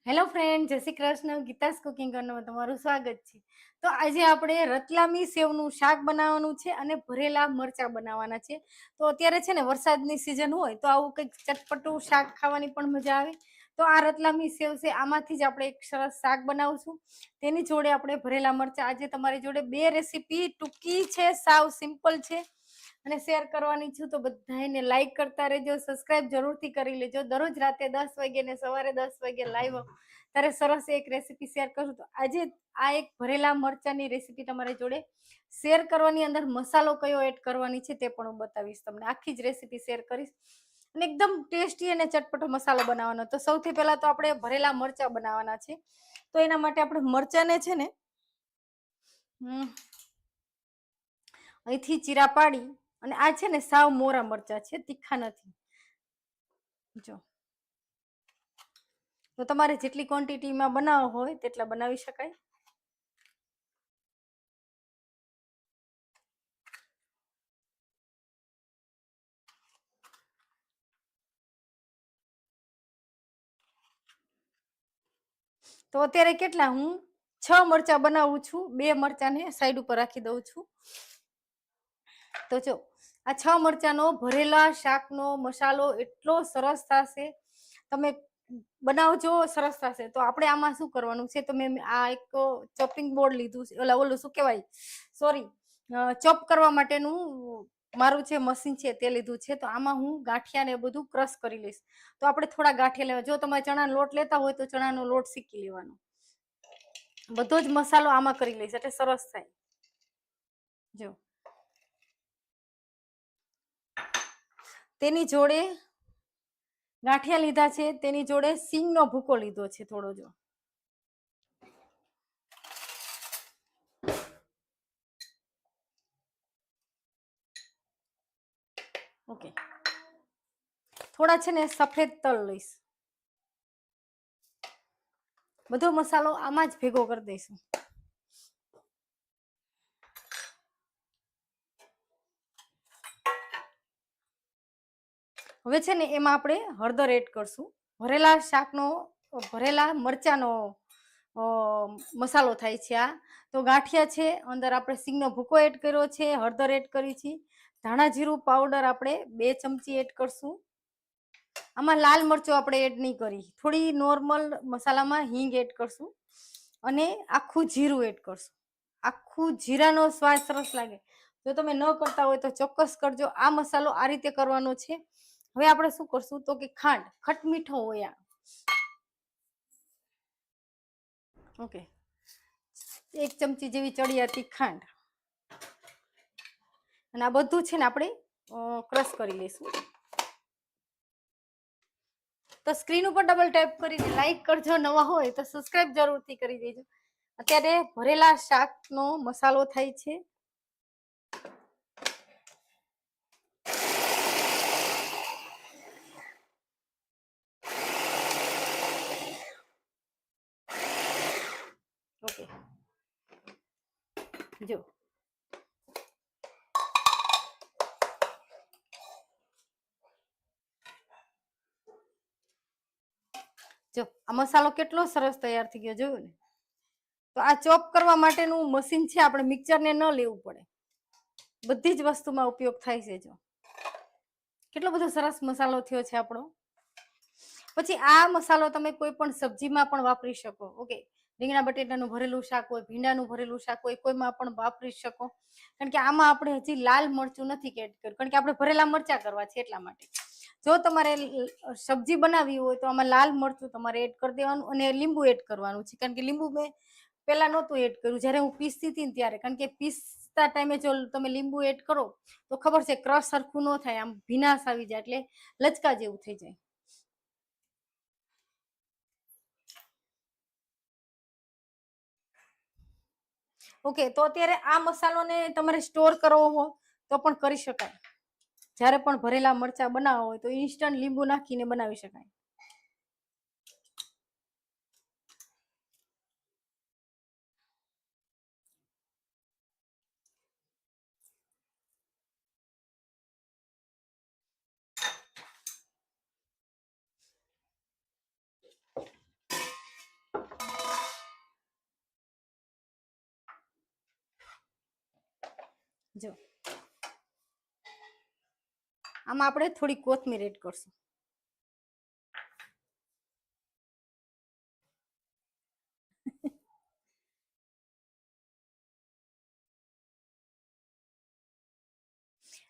Hello friend, જય Shri Krishna. Geeta's cooking કરનમાં તમારું સ્વાગત છે. તો આજે આપણે રતલામી સેવનું શાક બનાવવાનું છે અને ભરેલા મરચા બનાવવાના છે. તો અત્યારે છે ને વરસાદની સિઝન હોય તો આવું કંઈક ચટપટું શાક ખાવાની પણ મજા આવે. તો આ રતલામી સેવ છે, આમાંથી જ આપણે એક સરસ શાક બનાવશું. તેની જોડે આપણે ભરેલા મરચા. આજે તમારી જોડે બે રેસીપી ટૂંકી છે, સાવ સિમ્પલ છે અને શેર કરવાની છું. તો બધાને લાઈક કરતા રહેજો, સબસ્ક્રાઇબ જરૂરથી કરી લેજો. દરરોજ રાતે 10 વાગે ને સવારે 10 વાગે લાઈવ ત્યારે સરસ એક રેસીપી શેર કરું. તો આજે આ એક ભરેલા મરચાની રેસીપી તમારી જોડે શેર કરવાની, અંદર મસાલો કયો એડ કરવાની છે તે પણ હું બતાવીશ તમને. આખી જ રેસીપી શેર કરીશ અને એકદમ ટેસ્ટી અને ચટપટો મસાલો બનાવવાનો. તો સૌથી પહેલા તો આપણે ભરેલા મરચા બનાવવાના છે. તો એના માટે આપણે મરચાને છે ને અહીંથી ચીરા પાડી, અને આ છે ને સાવ મોરા મરચા છે, તીખા નથી. જો તો તમારે જેટલી ક્વોન્ટિટીમાં બનાવવો હોય તેટલા બનાવી શકાય. તો અત્યારે કેટલા, હું 6 મરચા બનાવું છું. 2 મરચાને સાઈડ ઉપર રાખી દઉં છું. તો જો આ 6 મરચાનો ભરેલા શાકનો મસાલો એટલો સરસ થશે, તમે બનાવજો, સરસ થશે. તો આપણે આમાં શું કરવાનું છે, તો મેં આ એક ચોપિંગ બોર્ડ લીધું છે, ઓલું શું કહેવાય, સોરી, ચોપ કરવા માટેનું મારું જે મશીન છે તે લીધું છે. તો આમાં હું ગાંઠિયા ને બધું ક્રશ કરી લઈશ. તો આપણે થોડા ગાંઠિયા લેવા. જો તમે ચણાનો લોટ લેતા હોય તો ચણાનો લોટ શીખી લેવાનો. બધો જ મસાલો આમાં કરી લઈશ એટલે સરસ થાય. જો તેની જોડે ગાંઠિયા લીધા છે, તેની જોડે સિંગનો ભૂકો લીધો છે થોડો. જો ઓકે, થોડા છે ને સફેદ તલ લઈશ. બધો મસાલો આમાં જ ભેગો કરી દઈશું. હવે છે ને એમાં આપણે હળદર એડ કરશું. ભરેલા શાકનો, ભરેલા મરચાનો મસાલો થાય છે આ. તો ગાંઠિયા છે, અંદર આપણે સિંગનો ભૂકો એડ કર્યો છે, હળદર એડ કરી છે, ધાણા જીરું પાવડર આપણે 2 ચમચી એડ કરશું. આમાં લાલ મરચો આપણે એડ નહીં કરી, થોડી નોર્મલ મસાલામાં હિંગ એડ કરશું અને આખું જીરું એડ કરશું. આખું જીરાનો સ્વાદ સરસ લાગે. જો તમે ન કરતા હોય તો ચોક્કસ કરજો. આ મસાલો આ રીતે કરવાનો છે. હવે આપણે શું કરશું, તો કે ખાંડ, ખટમીઠો હોય આ. ઓકે, 1 ચમચી જેવી ચડિયાતી ખાંડ, અને આ બધું છે ને આપણે ક્રશ કરી લઈશું. તો સ્ક્રીન ઉપર ડબલ ટેપ કરીને લાઈક કરજો, નવા હોય તો સબસ્ક્રાઇબ જરૂરથી કરી દેજો. અત્યારે ભરેલા શાકનો મસાલો થાય છે. ઓકે, જો જો આ મસાલો કેટલો સરસ તૈયાર થઈ ગયો, જોયું ને. તો આ ચોપ કરવા માટેનું મશીન છે, આપણે મિક્સરને ન લેવું પડે, બધી જ વસ્તુમાં ઉપયોગ થાય છે. જો કેટલો બધો સરસ મસાલો થયો છે આપણો. પછી આ મસાલો તમે કોઈ પણ સબ્જીમાં પણ વાપરી શકો. ઓકે, રીંગણા બટેટાનું ભરેલું શાક હોય, ભીંડાનું ભરેલું શાક હોય, કોઈમાં પણ વાપરી શકો. કારણ કે આમાં આપણે હજી લાલ મરચું નથી એડ કર્યું, કારણ કે આપણે ભરેલા મરચા કરવા છે એટલા માટે. જો તમારે સબ્જી બનાવવી હોય તો આમાં લાલ મરચું તમારે એડ કરી દેવાનું અને લીંબુ એડ કરવાનું છે. કારણ કે લીંબુ મેં પેલા નહોતું એડ કર્યું જ્યારે હું પીસતી હતી ને ત્યારે. કારણ કે પીસતા ટાઈમે જો તમે લીંબુ એડ કરો તો ખબર છે ક્રશ સરખું ન થાય, આમ ભીનાશ આવી જાય, એટલે લચકા જેવું થઈ જાય. ઓકે, તો અત્યારે આ મસાલોને તમારે સ્ટોર કરવો હોય તો પણ કરી શકાય. જ્યારે પણ ભરેલા મરચા બનાવવા હોય તો ઇન્સ્ટન્ટ લીંબુ નાખીને બનાવી શકાય. જો આમાં આપણે થોડી કોથમીર એડ કરશું.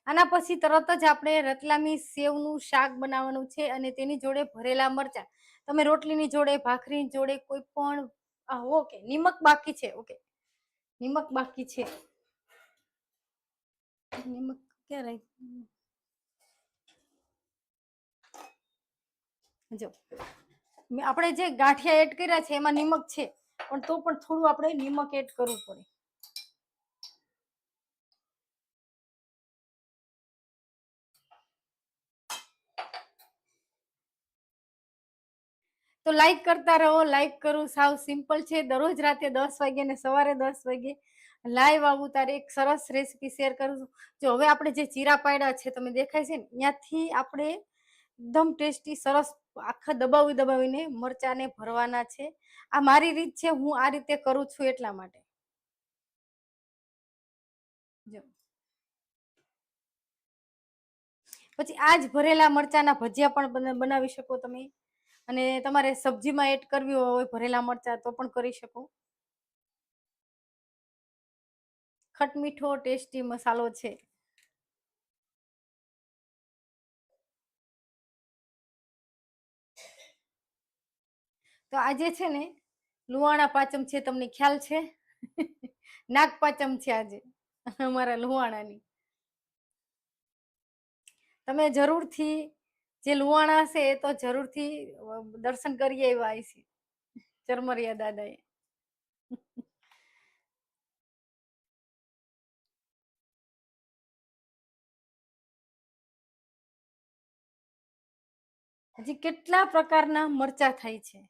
આના પછી તરત જ આપણે રતલામી સેવનું શાક બનાવવાનું છે અને તેની જોડે ભરેલા મરચા. તમે રોટલીની જોડે, ભાખરીની જોડે કોઈ પણ. ઓકે, નિમક બાકી છે. ઓકે, નિમક બાકી છે. નિમક ક્યાં રાખ્યું? જો આપણે જે ગાંઠિયા એડ કર્યા છે એમાં નિમક છે, પણ તો પણ થોડું આપણે નિમક એડ કરવું પડે. તો લાઈક કરતા રહો. લાઈક કરવું સાવ સિમ્પલ છે. દરરોજ રાતે 10 વાગે ને સવારે 10 વાગે લાઈવ આવું તારે એક સરસ રેસીપી શેર કરું છું. જો હવે આપણે જે જીરા પાડ્યા છે તમે દેખાય છે ને, ત્યાંથી આપણે એકદમ ટેસ્ટી સરસ આખા દબાવીને મરચાને ભરવાના છે. આ મારી રીત છે, હું આ રીતે કરું છું એટલા માટે. જો પછી આ જ ભરેલા મરચાના ભજીયા પણ બનાવી શકો તમે, અને તમારે સબ્જીમાં એડ કરવી હોય ભરેલા મરચા તો પણ કરી શકો. ખટમીઠો ટેસ્ટી મસાલો છે. તો આજે છે ને લુહાણા પાંચમ છે, તમને ખ્યાલ છે? નાગ પાંચમ છે આજે અમારા લુહાણાની. તમે જરૂરથી, જે લુહાણા હશે એ તો જરૂરથી દર્શન કરી આવ્યા હશે ચરમરિયા દાદાએ. હજી કેટલા પ્રકારના મરચા થાય છે.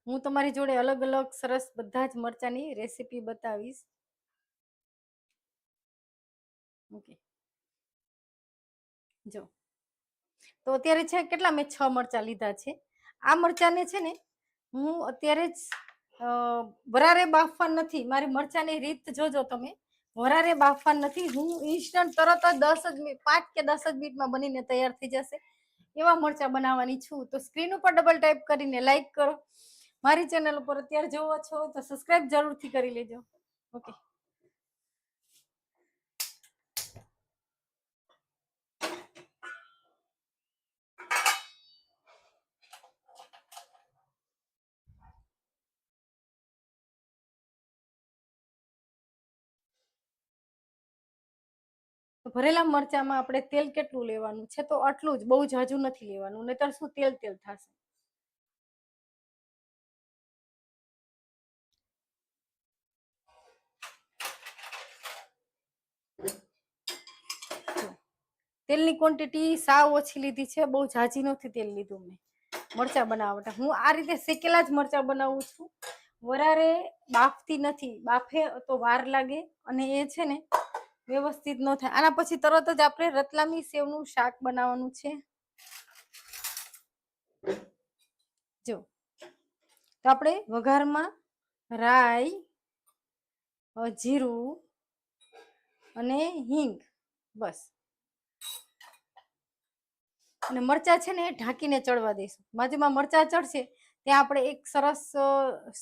હું તમારી જોડે અલગ અલગ સરસ બધા જ મરચાની રેસીપી બતાવીશ. ઓકે, જો તો અત્યારે છે કેટલા, મેં 6 મરચા લીધા છે. આ મરચાને છે ને હું અત્યારે જ વરારે બાફવા નથી. મારી મરચાની રીત જોજો તમે. વરારે બાફવા નથી, હું ઇન્સ્ટન્ટ તરત જ 5 કે 10 જ મિનિટમાં બનીને તૈયાર થઈ જશે એવા મરચા બનાવવાની છું. તો સ્ક્રીન ઉપર ડબલ ટાઈપ કરીને લાઈક કરો. મારી ચેનલ ઉપર અત્યારે જોવો છો તો સબસ્ક્રાઇબ જરૂરથી કરી લેજો. ઓકે, ભરેલા મરચામાં આપણે તેલ કેટલું લેવાનું છે? તો આટલું જ, બહુ જાજુ નથી લેવાનું, નહીતર શું તેલ તેલ થશે. તેલની ક્વોન્ટિટી સાવ ઓછી લીધી છે, બહુ ઝાઝી નથી તેલ લીધું મેં મરચા બનાવવા માટે. હું આ રીતે શેકેલા જ મરચા બનાવું છું, વરારે બાફતી નથી. બાફે તો વાર લાગે અને એ છે ને વ્યવસ્થિત ન થાય. આના પછી તરત જ આપણે રતલામી સેવનું શાક બનાવવાનું છે. જો તો આપણે વઘારમાં રાઈ, જીરું અને હિંગ, બસ. અને મરચા છે ને ઢાંકીને ચડવા દઈશું. બાજુમાં મરચા ચડશે ત્યાં આપણે એક સરસ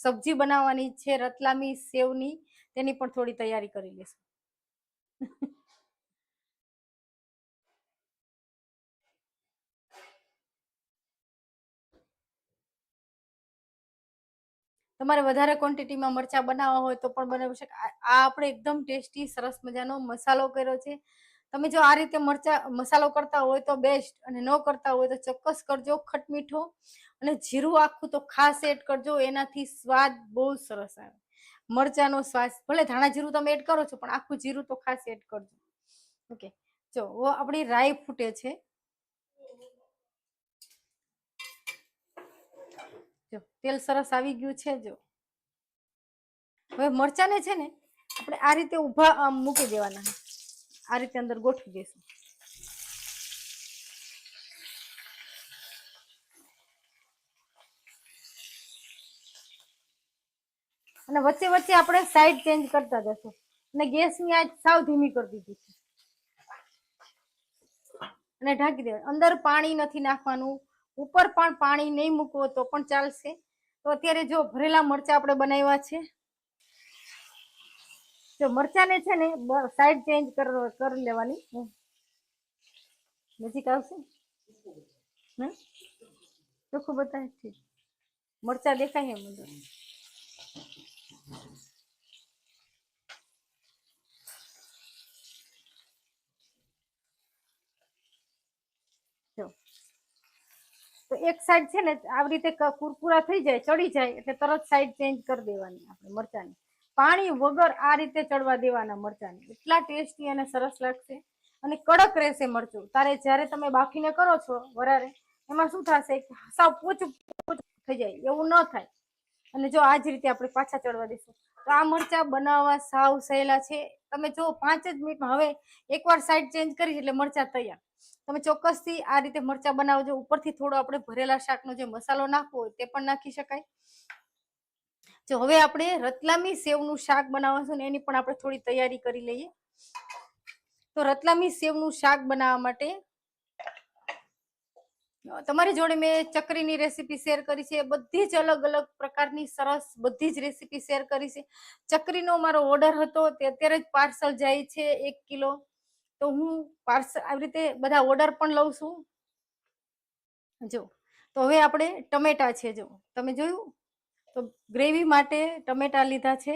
સબ્જી બનાવવાની છે રતલામી સેવની, તેની પણ થોડી તૈયારી કરી લઈશું. તમારે વધારે ક્વોન્ટિટીમાં મરચા બનાવવા હોય તો પણ બનાવી શકે. આ આપણે એકદમ ટેસ્ટી સરસ મજાનો મસાલો કર્યો છે. તમે જો આ રીતે મસાલો કરતા હોય તો બેસ્ટ, અને ન કરતા હોય તો ચોક્કસ કરજો. ખટમીઠો અને જીરું આખું તો ખાસ એડ કરજો, એનાથી સ્વાદ બહુ સરસ આવે. મરચાનો સ્વાદ, ભલે ધાણા જીરું તમે એડ કરો છો પણ આખું જીરું તો ખાસ એડ કરજો. ઓકે, જો આપણી રાઈ ફૂટે છે. જો તેલ સરસ આવી ગયું છે. જો હવે મરચાને છે ને આપણે આ રીતે ઊભા મૂકી દેવાના, આ રીતે અંદર ગોઠવી દઈશું. અને વચ્ચે વચ્ચે આપણે સાઈડ ચેન્જ કરતા જશું. અને ગેસની આંચ સાવ ધીમી કરી દીધી છે અને ઢાંકી દેવાનું. અંદર પાણી નથી નાખવાનું, ઉપર પણ પાણી નહીં મૂકવો તો પણ ચાલશે. તો અત્યારે જો ભરેલા મરચા આપણે બનાવ્યા છે. જો મરચાને છે ને સાઈડ ચેન્જ કરી લેવાની. નજીક આવશે ચોખ્ખું બતાવે છે, મરચા દેખાય એમ અંદર. જો તો એક સાઈડ છે ને આવી રીતે કુરકુરા થઈ જાય, ચડી જાય એટલે તરત સાઈડ ચેન્જ કરી દેવાની આપણે મરચાની. પાણી વગર આ રીતે ચડવા દેવાના મરચાને, એટલા ટેસ્ટી અને સરસ લાગશે અને કડક રહેશે મરચું. તારે જ્યારે તમે બાફીને કરો છો વરારે, એમાં શું થશે, સાવ પોચું થઈ જાય, એવું ન થાય. અને જો આ જ રીતે આપણે પાછા ચડવા દઈશું. તો આ મરચા બનાવવા સાવ સહેલા છે. તમે જો 5 જ મિનિટમાં, હવે એકવાર સાઈડ ચેન્જ કરી એટલે મરચા તૈયાર. તમે ચોક્કસથી આ રીતે મરચા બનાવજો. ઉપરથી થોડો આપણે ભરેલા શાકનો જે મસાલો નાખવો હોય તે પણ નાખી શકાય. જો હવે આપણે રતલામી સેવનું શાક બનાવવાનું ને એની પણ આપણે થોડી તૈયારી કરી લઈએ. તો રતલામી સેવનું શાક બનાવવા માટે તમારી જોડે મેં ચકરીની રેસીપી શેર કરી છે, બધી જ અલગ અલગ પ્રકારની સરસ બધી જ રેસીપી શેર કરી છે. ચકરીનો મારો ઓર્ડર હતો, તે અત્યારે જ પાર્સલ જાય છે 1 કિલો. તો હું પાર્સલ આવી રીતે બધા ઓર્ડર પણ લઉં છું. જો તો હવે આપણે ટમેટા છે, જો તમે જોયું, તો ગ્રેવી માટે ટમેટા લીધા છે.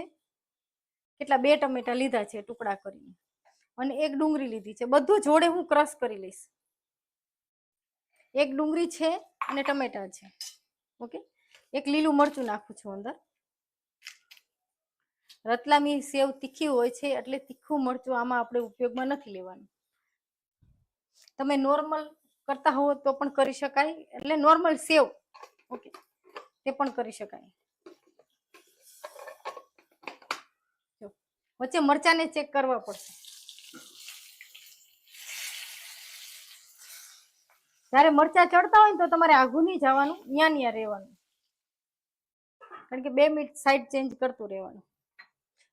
કેટલા? 2 ટમેટા લીધા છે ટુકડા કરીને, અને 1 ડુંગળી લીધી છે. બધું જોડે હું ક્રશ કરી લઈશ. 1 ડુંગળી છે અને ટમેટા છે. ઓકે, 1 લીલું મરચું નાખું છું અંદર. રતલામી સેવ તીખી હોય છે એટલે તીખું મરચું આમાં આપણે ઉપયોગમાં નથી લેવાનું. તમે નોર્મલ કરતા હોવ તો પણ કરી શકાય, એટલે નોર્મલ સેવ, ઓકે, તે પણ કરી શકાય. વચ્ચે મરચાને ચેક કરવા પડશે. જયારે મરચા ચડતા હોય ને તો તમારે આઘું નહીં જવાનું, ન્યા રહેવાનું, કારણ કે 2 મિનિટ સાઈડ ચેન્જ કરતું રહેવાનું.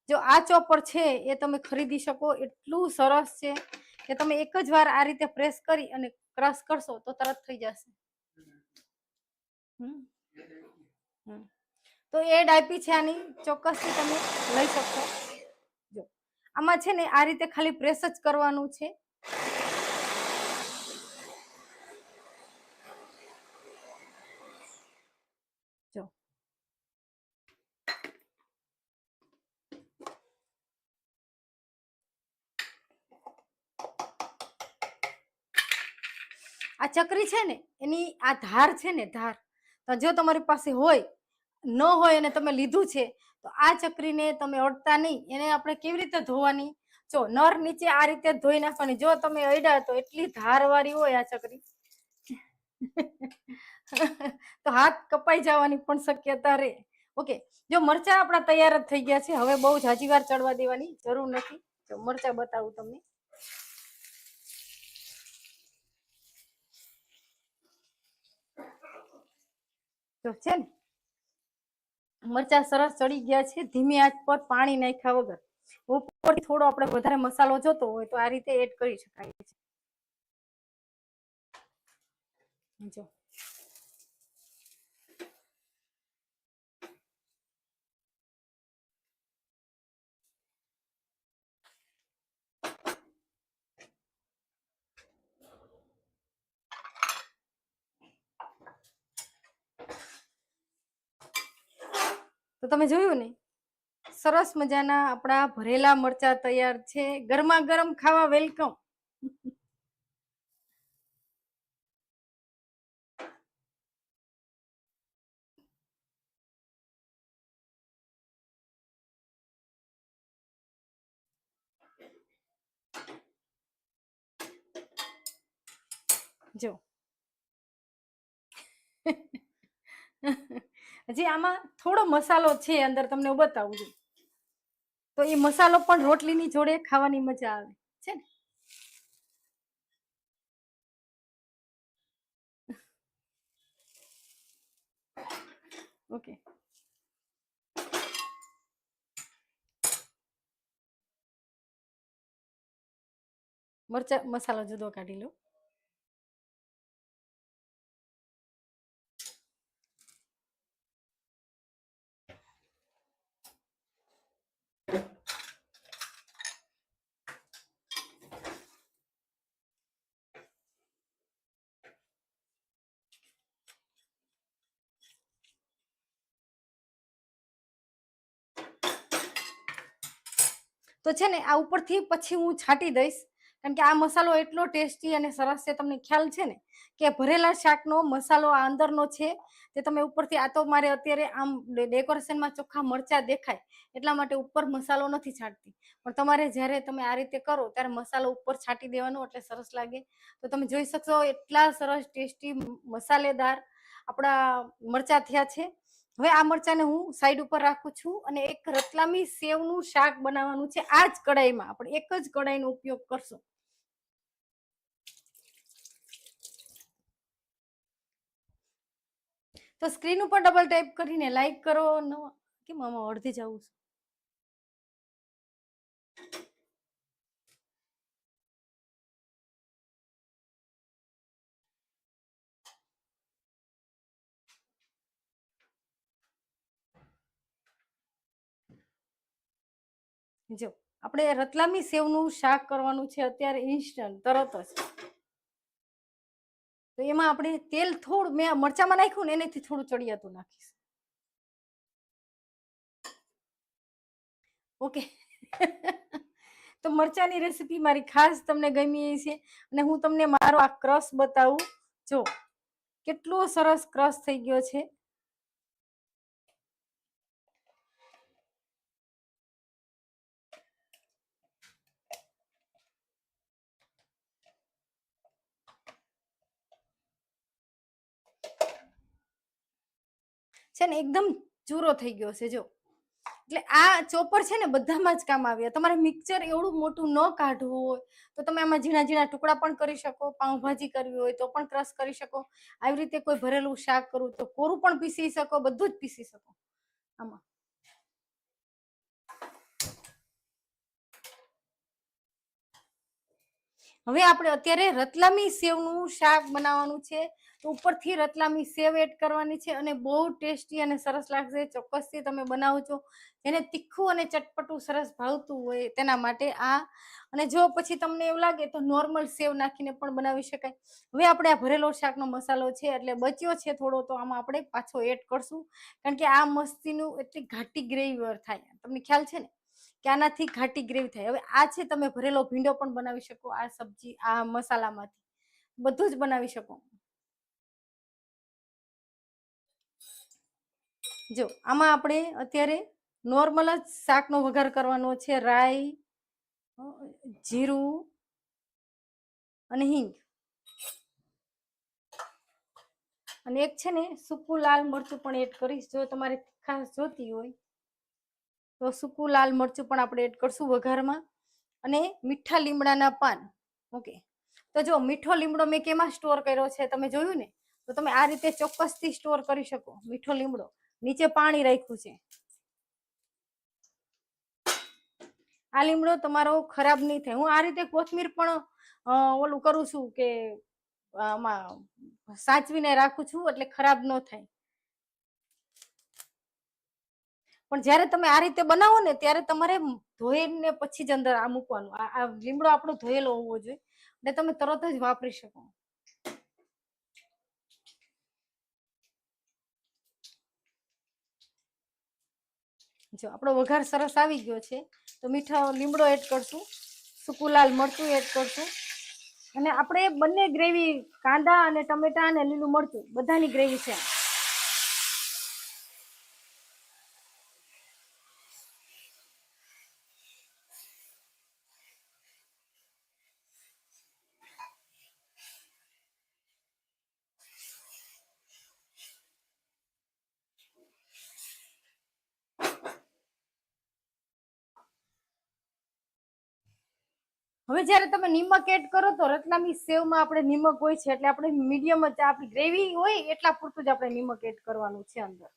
જો આ ચોપર છે એ તમે ખરીદી શકો, એટલું સરસ છે કે તમે એક જ વાર આ રીતે પ્રેસ કરી અને ક્રશ કરશો તો તરત થઈ જશે. તો એડ આપી છે આની, ચોક્કસથી તમે લઈ શકશો. જો આમાં છે ને આ રીતે ખાલી પ્રેસ જ કરવાનું છે. જો આ ચકરી છે ને એની આ ધાર છે ને, ધાર તો જો તમારી પાસે હોય, ન હોય અને તમે લીધું છે, તો આ ચકરીને તમે અડતા નહીં. એને આપણે કેવી રીતે ધોવાની? જો નર નીચે આ રીતે ધોઈ નાખવાની. જો તમે અડ્યા તો એટલી ધારવાળી હોય આ ચકરી તો હાથ કપાઈ જવાની પણ શક્યતા રહે. ઓકે, જો મરચા આપણા તૈયાર જ થઈ ગયા છે. હવે બહુ જાજી વાર ચડવા દેવાની જરૂર નથી. જો મરચા બતાવું તમને. તો છે ને મરચા સરસ ચડી ગયા છે, ધીમી આંચ પર, પાણી નાખ્યા વગર. ઉપર થોડો આપણે વધારે મસાલો જોતો હોય તો આ રીતે એડ કરી શકાય છે. જો તો તમે જોયું ને, સરસ મજાના આપણા ભરેલા મરચા તૈયાર છે. ગરમા ગરમ ખાવા વેલકમ. જો હજી આમાં થોડો મસાલો છે અંદર, તમને હું બતાવું છું. તો એ મસાલો પણ રોટલીની જોડે ખાવાની મજા આવે છે ને. ઓકે, મરચા મસાલો જુદો કાઢી લો. તો છે ને આ ઉપરથી પછી હું છાંટી દઈશ, કારણ કે આ મસાલો એટલો ટેસ્ટી અને સરસ છે. તમને ખ્યાલ છે ને કે ભરેલા શાકનો મસાલો આ અંદરનો છે તે તમે ઉપરથી, આ તો મારે અત્યારે આમ ડેકોરેશનમાં ચોખ્ખા મરચા દેખાય એટલા માટે ઉપર મસાલો નથી છાંટતી, પણ તમારે જ્યારે તમે આ રીતે કરો ત્યારે મસાલો ઉપર છાંટી દેવાનો એટલે સરસ લાગે. તો તમે જોઈ શકશો એટલા સરસ ટેસ્ટી મસાલેદાર આપણા મરચા થયા છે. હવે આ મરચાને હું સાઈડ ઉપર રાખું છું અને એક રતલામી સેવનું શાક બનાવવાનું છે. આ જ કઢાઈમાં આપણે એક જ કઢાઈનો ઉપયોગ કરશું. તો સ્ક્રીન ઉપર ડબલ ટાઈપ કરીને લાઈક કરો. કેમ આમાં અડધી જવું છે? જો આપણે રતલામી સેવનું શાક કરવાનું છે અત્યારે ઇન્સ્ટન્ટ તરત જ. તો એમાં આપણે તેલ થોડું મેં મરચામાં નાખ્યું ને એનાથી થોડું ચડિયાતું નાખીશ. ઓકે. તો મરચાની રેસીપી મારી ખાસ તમને ગમી છે અને હું તમને મારો આ ક્રશ બતાવું. જો કેટલો સરસ ક્રશ થઈ ગયો છે. છે ને એકદમ ચૂરો થઈ ગયો છે. જો એટલે આ ચોપર છે ને બધામાં જ કામ આવે. તમારે મિક્સચર એવડું મોટું ન કાઢવું હોય તો તમે આમાં ઝીણા ઝીણા ટુકડા પણ કરી શકો. પાઉંભાજી કરવી હોય તો પણ ક્રશ કરી શકો. આવી રીતે કોઈ ભરેલું શાક કરવું તો કોરું પણ પીસી શકો, બધું જ પીસી શકો આમાં. હવે આપણે અત્યારે રતલામી સેવનું શાક બનાવવાનું છે. તો ઉપરથી રતલામી સેવ એડ કરવાની છે અને બહુ ટેસ્ટી અને સરસ લાગશે. ચોક્કસથી તમે બનાવજો. જેને તીખું અને ચટપટું સરસ ભાવતું હોય તેના માટે આ. અને જો પછી તમને એવું લાગે તો નોર્મલ સેવ નાખીને પણ બનાવી શકાય. હવે આપણે આ ભરેલો શાકનો મસાલો છે એટલે બચ્યો છે થોડો, તો આમાં આપણે પાછો એડ કરશું, કારણ કે આ મસ્તીનું એટલી ઘાટી ગ્રેવી થાય. તમને ખ્યાલ છે ને કે આનાથી ઘાટી ગ્રેવી થાય. હવે આ છે તમે ભરેલો ભીંડો પણ બનાવી શકો આ સબ્જી આ મસાલામાંથી, બધું જ બનાવી શકો. જો આમાં આપણે અત્યારે નોર્મલ જ શાકનો વઘાર કરવાનો છે. રાઈ, જીરું અને હિંગ, અને એક છે ને સૂકું લાલ મરચું પણ એડ કરીશ. જો તમારે ખાસ જોતી હોય તો સૂકું લાલ મરચું પણ આપણે એડ કરશું વઘારમાં. અને મીઠા લીમડાના પાન. ઓકે. તો જો મીઠો લીમડો મેં કેમાં સ્ટોર કર્યો છે તમે જોયું ને, તો તમે આ રીતે ચોક્કસથી સ્ટોર કરી શકો. મીઠો લીમડો નીચે પાણી રાખ્યું છે. આ લીમડો તમારો ખરાબ નહીં થાય. હું આ રીતે કોથમીર પણ ઓલું કરું છું કે આમાં સાચવીને રાખું છું એટલે ખરાબ ન થાય. પણ જ્યારે તમે આ રીતે બનાવો ને ત્યારે તમારે ધોઈને પછી જ અંદર આ મૂકવાનું. આ લીમડો આપણો ધોયેલો હોવો જોઈએ એટલે તમે તરત જ વાપરી શકો. જો આપણો વઘાર સરસ આવી ગયો છે તો મીઠો લીમડો એડ કરશું, સૂકું લાલ મરચું એડ કરશું અને આપણે બંને ગ્રેવી કાંદા અને ટમેટા અને લીલું મરચું બધાની ગ્રેવી છે. હવે જ્યારે તમે નિમક એડ કરો તો રતલામી સેવમાં આપણે નિમક હોય છે એટલે આપણે મીડિયમ જ આપણી ગ્રેવી હોય એટલા પૂરતું જ આપણે નિમક એડ કરવાનું છે અંદર.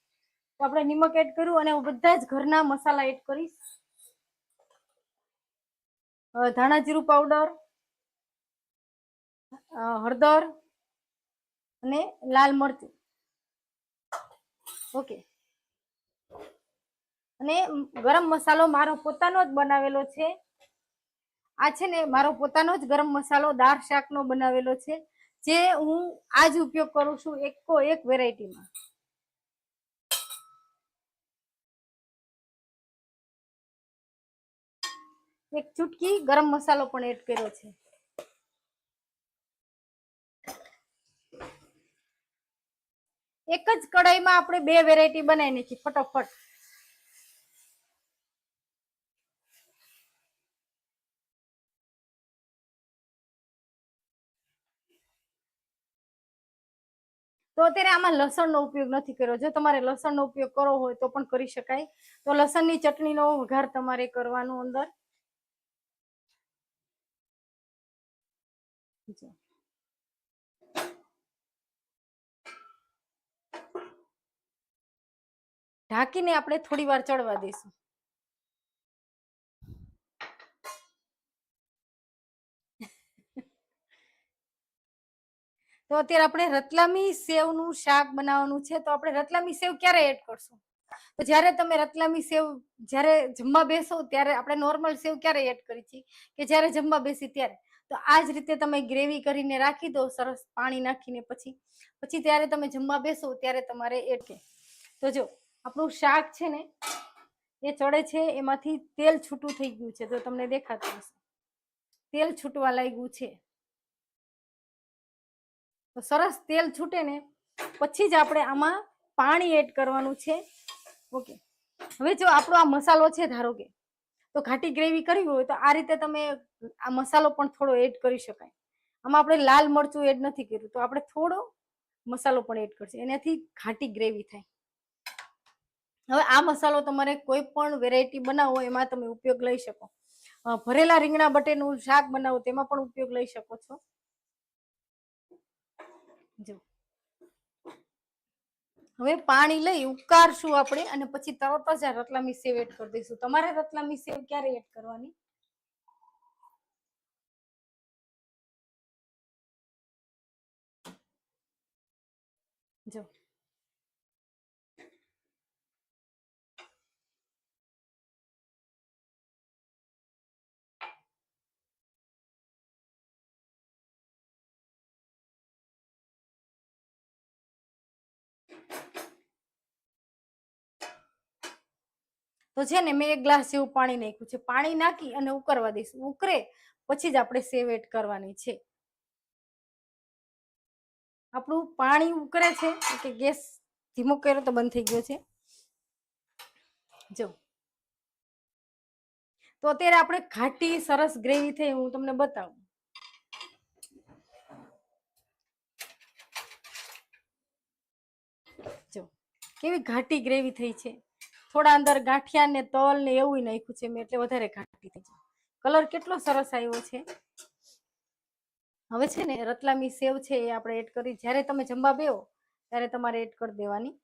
તો આપણે નિમક એડ કર્યું અને હું બધા જ ઘરના મસાલા એડ કરીશ. ધાણા જીરું પાવડર, હળદર અને લાલ મરચું. ઓકે. અને ગરમ મસાલો મારો પોતાનો જ બનાવેલો છે. આ છે ને મારો પોતાનો જ ગરમ મસાલો દાળ શાકનો બનાવેલો છે, જે હું આજ ઉપયોગ કરું છું એકો એક વેરાયટીમાં. એક ચૂટકી ગરમ મસાલો પણ એડ કર્યો છે. એક જ કઢાઈમાં આપણે બે વેરાયટી બનાવી નાખી ફટોફટ. તો અત્યારે આમાં લસણનો ઉપયોગ નથી કર્યો. જો તમારે લસણનો ઉપયોગ કરવો હોય તો પણ કરી શકાય. તો લસણની ચટણીનો વઘાર તમારે કરવાનો અંદર. ઢાંકીને આપણે થોડી વાર ચડવા દઈશું. તો અત્યારે આપણે રતલામી સેવનું શાક બનાવવાનું છે. તો આપણે રતલામી સેવ ક્યારે એડ કરશું? તો જ્યારે તમે રતલામી સેવ જ્યારે જમવા બેસો ત્યારે આપણે નોર્મલ સેવ ક્યારે એડ કરી છીએ કે જ્યારે જમવા બેસી ત્યારે. તો આ જ રીતે તમે ગ્રેવી કરીને રાખી દો સરસ પાણી નાખીને, પછી ત્યારે તમે જમવા બેસો ત્યારે તમારે એડ કે. તો જો આપણું શાક છે ને એ ચડે છે, એમાંથી તેલ છૂટું થઈ ગયું છે. તો તમને દેખાતું હશે તેલ છૂટવા લાગ્યું છે. તો સરસ તેલ છૂટે ને પછી જ આપણે આમાં પાણી એડ કરવાનું છે. ઓકે. હવે જો આપણો આ મસાલો છે, ધારો કે તો ઘાટી ગ્રેવી કરવી હોય તો આ રીતે તમે આ મસાલો પણ થોડો એડ કરી શકાય. આમાં આપણે લાલ મરચું એડ નથી કર્યું, તો આપણે થોડો મસાલો પણ એડ કરશે, એનાથી ઘાટી ગ્રેવી થાય. હવે આ મસાલો તમારે કોઈ પણ વેરાયટી બનાવો એમાં તમે ઉપયોગ લઈ શકો. ભરેલા રીંગણા બટેનું શાક બનાવો તેમાં પણ ઉપયોગ લઈ શકો છો. જો હવે પાણી લઈ ઉકાળશું આપણે, અને પછી તરત જ આ રતલામી સેવ એડ કરી દઈશું. તમારે રતલામી સેવ ક્યારે એડ કરવાની? જો તો છે ને મેં 1 ગ્લાસ જેવું પાણી નાખ્યું છે. પાણી નાખી અને ઉકળવા દઈશું. ઉકળે પછી જ આપણે સેવ એડ કરવાની છે. આપણું પાણી ઉકળે છે કે ગેસ ધીમો કર્યો તો બંધ થઈ ગયો છે. જો તો અત્યારે આપણે ઘાટી સરસ ગ્રેવી થઈ, હું તમને બતાવું. જો કેવી ઘાટી ગ્રેવી થઈ છે. થોડા અંદર ગાંઠિયા ને તલ ને એવું નાખ્યું છે મેં, એટલે વધારે ઘાટી થઈ છે. કલર કેટલો સરસ આવ્યો છે. હવે છે ને રતલામી સેવ છે એ આપણે એડ કરી. જ્યારે તમે જમવા બેહો ત્યારે તમારે એડ કરી દેવાની.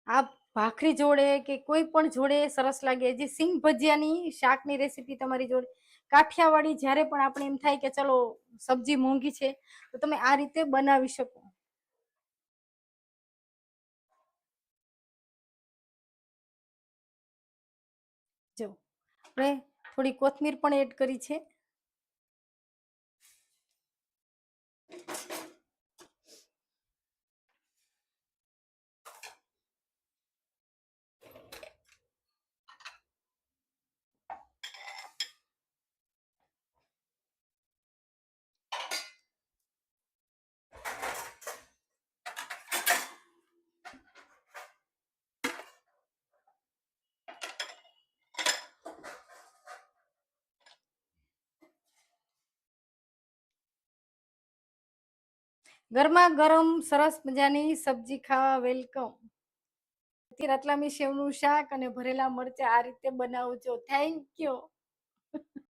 આ ભાખરી જોડે કે કોઈ પણ જોડે સરસ લાગે. જે સિંગ ભજીયાની શાકની રેસીપી તમારી જોડે કાઠિયાવાડી, જ્યારે પણ આપણે એમ થાય કે ચલો સબ્જી મોંઘી છે તો તમે આ રીતે બનાવી શકો. જો આપણે થોડી કોથમીર પણ એડ કરી છે. ગરમા ગરમ સરસ મજાની સબ્જી ખાવા વેલકમ. રતલામી સેવનું શાક અને ભરેલા મરચા આ રીતે બનાવજો. Thank you.